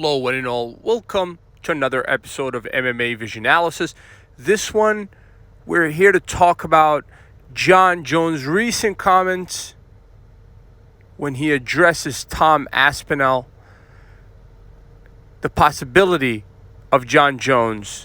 Hello, one and all. Welcome to another episode of MMA Vision Analysis. This one, we're here to talk about Jon Jones' recent comments when he addresses Tom Aspinall. The possibility of Jon Jones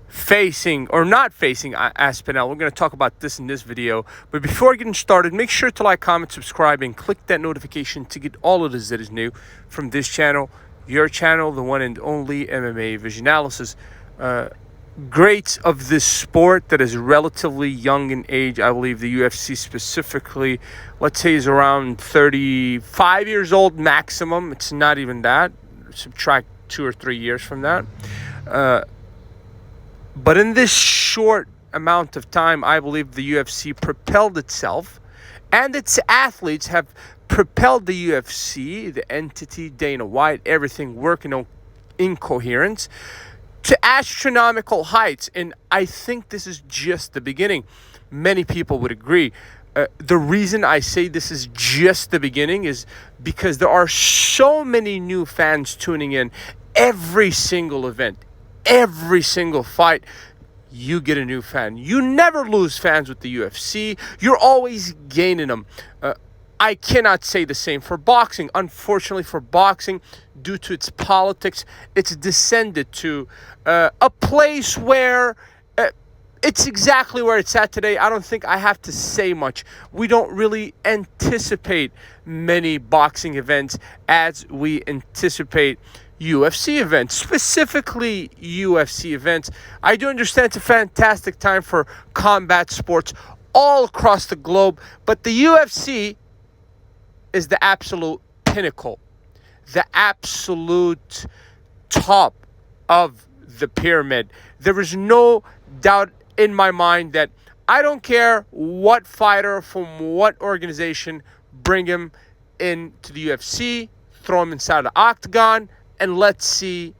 facing or not facing Aspinall. We're going to talk about this in this video. But before getting started, make sure to like, comment, subscribe, and click that notification to get all of this that is new from this channel, your channel, the one and only MMA Vision Analysis. Greats of this sport that is relatively young in age. I believe the UFC specifically, let's say, is around 35 years old maximum. It's not even that. Subtract 2 or 3 years from that. But in this short amount of time, I believe the UFC propelled itself, and its athletes have propelled the UFC, the entity, Dana White, everything working in coherence, to astronomical heights. And I think this is just the beginning. Many people would agree. The reason I say this is just the beginning is because there are so many new fans tuning in. Every single event, every single fight, you get a new fan. You never lose fans with the UFC. You're always gaining them. I cannot say the same for boxing. Unfortunately for boxing, due to its politics, it's descended to a place where it's exactly where it's at today. I don't think I have to say much. We don't really anticipate many boxing events as we anticipate UFC events, specifically UFC events. I do understand it's a fantastic time for combat sports all across the globe, but the UFC is the absolute pinnacle, the absolute top of the pyramid. There is no doubt in my mind that I don't care what fighter from what organization, bring him into the UFC, throw him inside the octagon, and let's see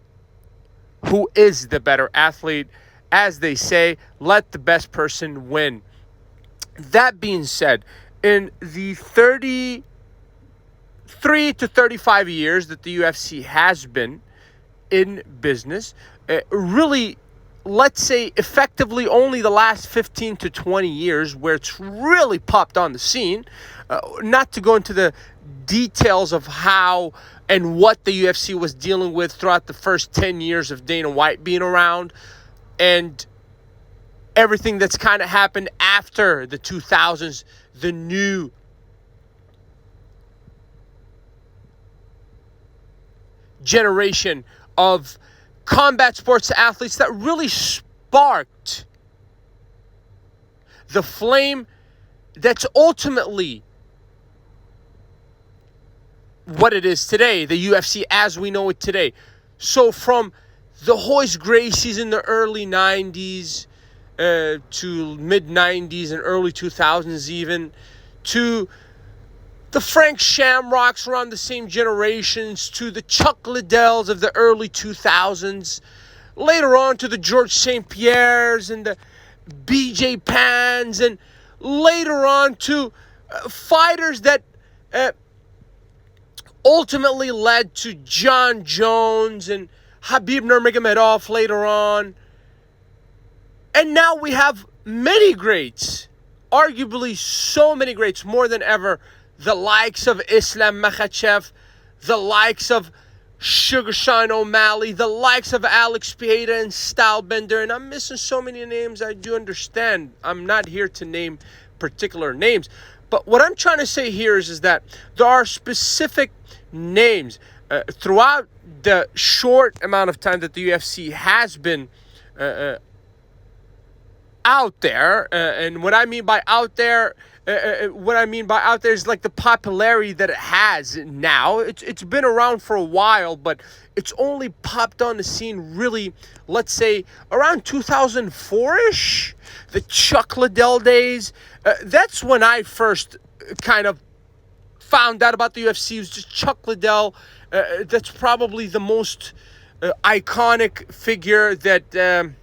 who is the better athlete. As they say, let the best person win. That being said, in the 33 to 35 years that the UFC has been in business, really, let's say effectively only the last 15 to 20 years where it's really popped on the scene, not to go into the details of how and what the UFC was dealing with throughout the first 10 years of Dana White being around, and everything that's kind of happened after the 2000s, the new generation of combat sports athletes that really sparked the flame that's ultimately what it is today, the UFC as we know it today. So from the Royce Gracies in the early 90s to mid-90s and early 2000s even, to the Frank Shamrocks around the same generations, to the Chuck Liddells of the early 2000s, later on to the George St. Pierres and the BJ Pans, and later on to fighters that ultimately led to Jon Jones and Khabib Nurmagomedov later on. And now we have many greats, arguably so many greats, more than ever, the likes of Islam Makhachev, the likes of Sugar Sean O'Malley, the likes of Alex Pieda and Stylebender, and I'm missing so many names. I do understand. I'm not here to name particular names. But what I'm trying to say here is that there are specific names throughout the short amount of time that the UFC has been out there. And what I mean by out there, is like the popularity that it has now. It's been around for a while, but it's only popped on the scene really, let's say, around 2004-ish, the Chuck Liddell days. That's when I first kind of found out about the UFC. It was just Chuck Liddell. That's probably the most iconic figure that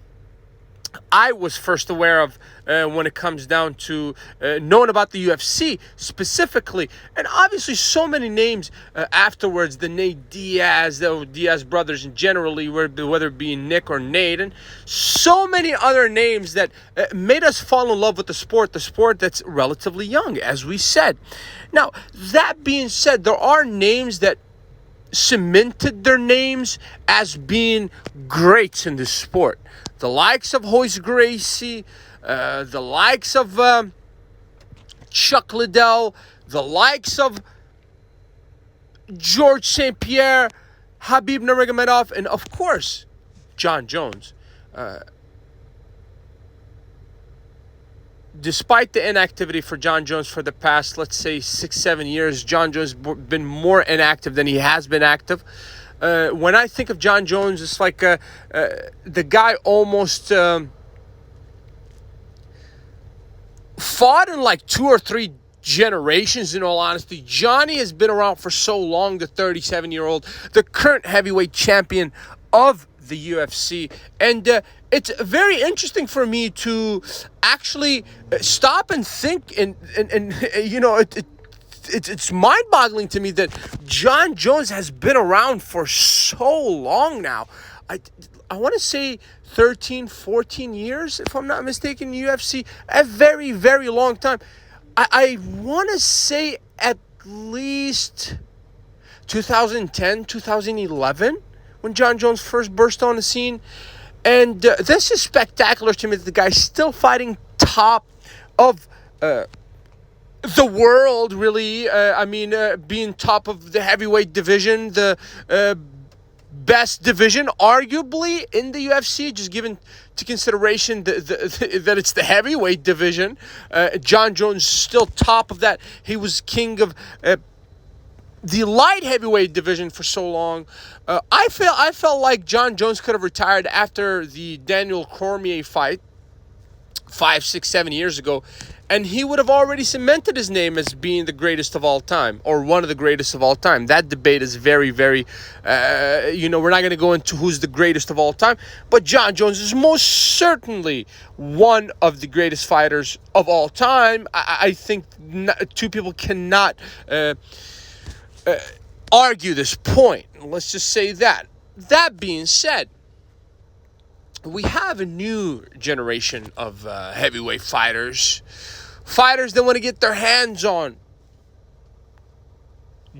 I was first aware of when it comes down to knowing about the UFC specifically. And obviously so many names afterwards, the Nate Diaz, the Diaz brothers and generally, whether it be Nick or Nate, and so many other names that made us fall in love with the sport that's relatively young, as we said. Now, that being said, there are names that cemented their names as being greats in this sport. The likes of Hoist Gracie, the likes of Chuck Liddell, the likes of George St. Pierre, Habib Nurmagomedov, and of course, Jon Jones. Despite the inactivity for Jon Jones for the past, let's say, 6-7 years, Jon Jones has been more inactive than he has been active. When I think of Jon Jones, it's like the guy almost fought in like 2 or 3 generations, in all honesty. Johnny has been around for so long, the 37-year-old, the current heavyweight champion of the UFC. And it's very interesting for me to actually stop and think and you know, it's mind-boggling to me that Jon Jones has been around for so long now. I want to say 13, 14 years, if I'm not mistaken, in the UFC. A very, very long time. I want to say at least 2010, 2011, when Jon Jones first burst on the scene. And this is spectacular to me that the guy's still fighting top of the world, really. Being top of the heavyweight division, the best division, arguably, in the UFC, just given to consideration that it's the heavyweight division. Jon Jones still top of that. He was king of the light heavyweight division for so long. I felt like Jon Jones could have retired after the Daniel Cormier fight 5, 6, 7 years ago, and he would have already cemented his name as being the greatest of all time, or one of the greatest of all time. That debate is very, very, we're not going to go into who's the greatest of all time, but Jon Jones is most certainly one of the greatest fighters of all time. I think two people cannot argue this point. Let's just say that. That being said, we have a new generation of heavyweight fighters that want to get their hands on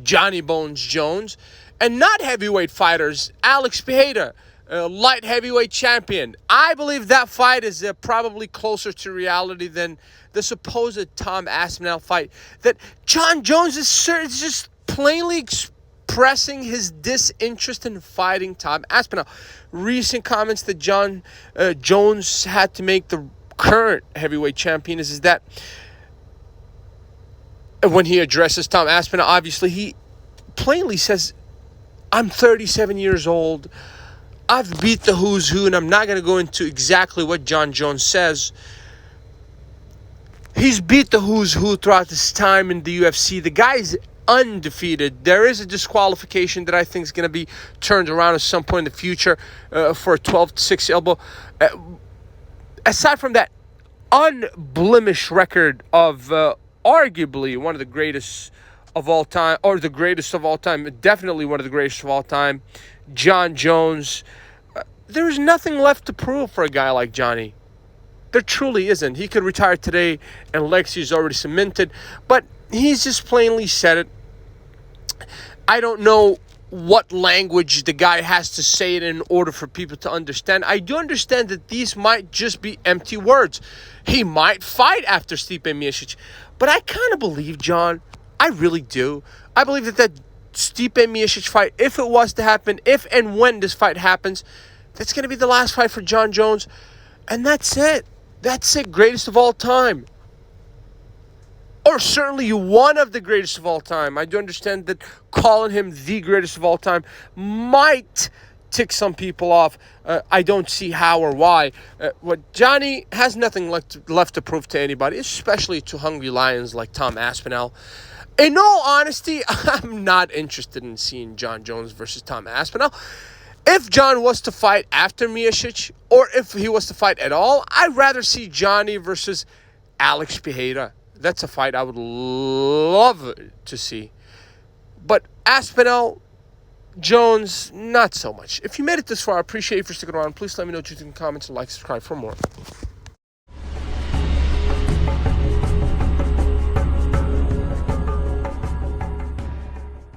Johnny Bones Jones, and not heavyweight fighters. Alex Pereira, light heavyweight champion. I believe that fight is probably closer to reality than the supposed Tom Aspinall fight. That Jon Jones is just plainly expressing his disinterest in fighting Tom Aspinall. Recent comments that Jon Jones had to make, the current heavyweight champion, is that when he addresses Tom Aspinall, obviously he plainly says, I'm 37 years old, I've beat the who's who, and I'm not going to go into exactly what Jon Jones says. He's beat the who's who throughout this time in the UFC. The guy's undefeated. There is a disqualification that I think is going to be turned around at some point in the future for a 12-6 elbow. Aside from that, unblemished record of arguably one of the greatest of all time, or the greatest of all time, definitely one of the greatest of all time, Jon Jones. There's nothing left to prove for a guy like Johnny. There truly isn't. He could retire today and legacy is already cemented, but he's just plainly said it. I don't know what language the guy has to say it in order for people to understand. I do understand that these might just be empty words. He might fight after Stipe Miocic, but I kind of believe, John, I really do. I believe that Stipe Miocic fight, if it was to happen, if and when this fight happens, that's going to be the last fight for Jon Jones, and that's it. That's it, greatest of all time. Or certainly one of the greatest of all time. I do understand that calling him the greatest of all time might tick some people off. I don't see how or why. What Johnny has nothing left to prove to anybody, especially to hungry lions like Tom Aspinall. In all honesty, I'm not interested in seeing Jon Jones versus Tom Aspinall. If John was to fight after Miocic, or if he was to fight at all, I'd rather see Johnny versus Alex Pereira. That's a fight I would love to see. But Aspinall, Jones, not so much. If you made it this far, I appreciate you for sticking around. Please let me know what you think in the comments and like, subscribe for more.